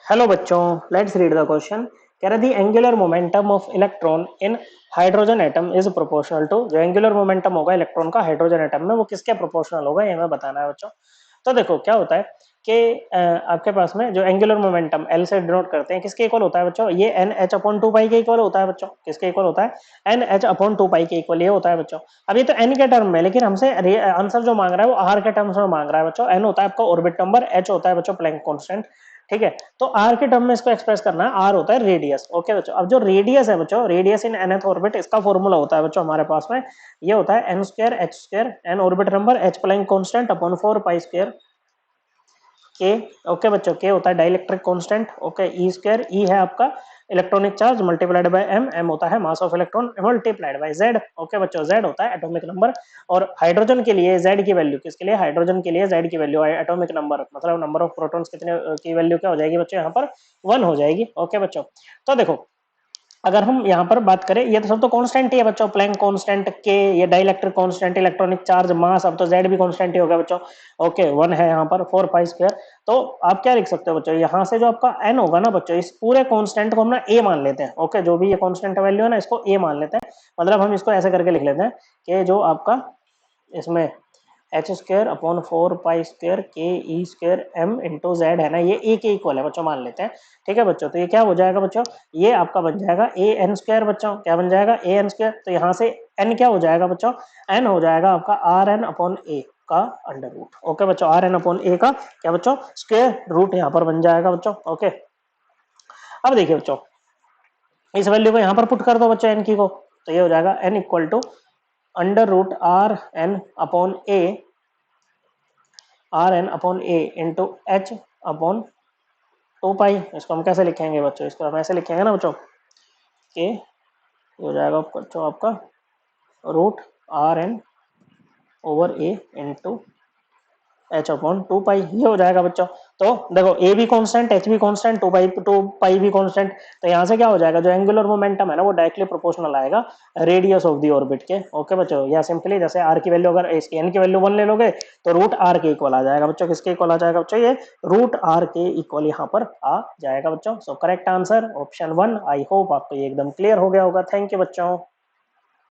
Hello बच्चों, let's read the question. कह रहा the angular momentum of electron in hydrogen atom is proportional to. जो angular momentum होगा electron का hydrogen atom में, वो किसके प्रोपोर्शनल होगा, ये हमें बताना है बच्चों। तो देखो क्या होता है कि आपके पास में जो एंगुलर मोमेंटम एल से डिनोट करते हैं, किसके इक्वल होता है बच्चों, ये एन एच अपॉन टू पाई के इक्वल होता है बच्चों। किसके इक्वल होता है? एन एच अपॉन टू पाई के इक्वल ये होता है बच्चों। अब ये तो एन के टर्म में, लेकिन हमसे आंसर जो मांग रहा है वो आर के टर्म्स में मांग रहा है बच्चों। एन होता है आपका ऑर्बिट नंबर, एच होता है बच्चों प्लैंक कांस्टेंट। ठीक है, तो आर के टर्म में इसको एक्सप्रेस करना है, आर होता है रेडियस। ओके बच्चों, अब जो रेडियस है बच्चों, रेडियस इन nth ऑर्बिट, इसका फॉर्मूला होता है बच्चों हमारे पास में, ये होता है N square H square, N orbit number, H Planck constant upon 4 pi square के। ओके बच्चों, के होता है dielectric constant. Okay, E square, E है आपका electronic charge multiplied by M, M होता है mass of electron multiplied by Z. Okay बच्चों, Z होता है एटॉमिक नंबर। और हाइड्रोजन के लिए जेड की वैल्यू, किसके लिए? हाइड्रोजन के लिए जेड की वैल्यू एटॉमिक नंबर, मतलब नंबर ऑफ प्रोटॉन्स कितने की वैल्यू क्या हो जाएगी बच्चों, यहाँ पर 1 हो जाएगी। ओके बच्चों, तो देखो अगर हम यहाँ पर बात करें, ये तो सब तो कांस्टेंट ही है बच्चों, प्लैंक कांस्टेंट के, ये डाइलेक्ट्रिक कांस्टेंट, इलेक्ट्रॉनिक चार्ज, मास, अब तो जेड भी कांस्टेंट ही होगा बच्चों। ओके, 1 है यहाँ पर 4 पाई स्क्वायर। तो आप क्या लिख सकते हो बच्चों, यहाँ से जो आपका एन होगा ना बच्चों, इस पूरे कांस्टेंट को हम ना ए मान लेते हैं। ओके, जो भी ये कांस्टेंट वैल्यू है ना, इसको ए मान लेते हैं। मतलब हम इसको ऐसे करके लिख लेते हैं कि जो आपका इसमें एच स्क्र अपॉन 4 पाई स्क्र के ई स्क्र एम इंटू जेड है ना, ये ए के इक्वल है बच्चों, मान लेते हैं। ठीक है बच्चों, तो ये क्या हो जाएगा बच्चों, ये आपका बन जाएगा ए एन स्क्वायर बच्चों। क्या बन जाएगा? A N square. तो यहाँ से एन क्या हो जाएगा बच्चों, एन हो जाएगा आपका आर एन अपॉन ए का अंडर रूट। ओके बच्चों, आर एन अपॉन ए का क्या बच्चों, स्क्वायर रूट यहाँ पर बन जाएगा बच्चों। ओके, अब देखिए बच्चों, इस वैल्यू को यहाँ पर पुट कर दो बच्चों एन की को, तो ये हो जाएगा n equal to under root r n upon a, r n upon a into h upon two pi. इसको हम कैसे लिखेंगे बच्चों, इसको हम ऐसे लिखेंगे ना बच्चों कि हो जाएगा बच्चों आपका root r n over a into h upon two pi, ये हो जाएगा बच्चों। तो देखो ए भी कांस्टेंट, एच भी कांस्टेंट, टू पाई भी कांस्टेंट। तो यहाँ से क्या हो जाएगा, जो एंगुलर मोमेंटम है ना, वो डायरेक्टली प्रोपोर्शनल आएगा रेडियस ऑफ द ऑर्बिट के। ओके बच्चों, या सिंपली जैसे आर की वैल्यू, अगर इसकी एन की वैल्यू 1 ले लोगे तो रूट आर के इक्वल आ जाएगा बच्चों। किसके इक्वल आ जाएगा बच्चों? ये रूट आर के इक्वल यहाँ पर आ जाएगा बच्चों। So correct answer option 1। I hope आपको ये एकदम क्लियर हो गया होगा। थैंक यू बच्चों।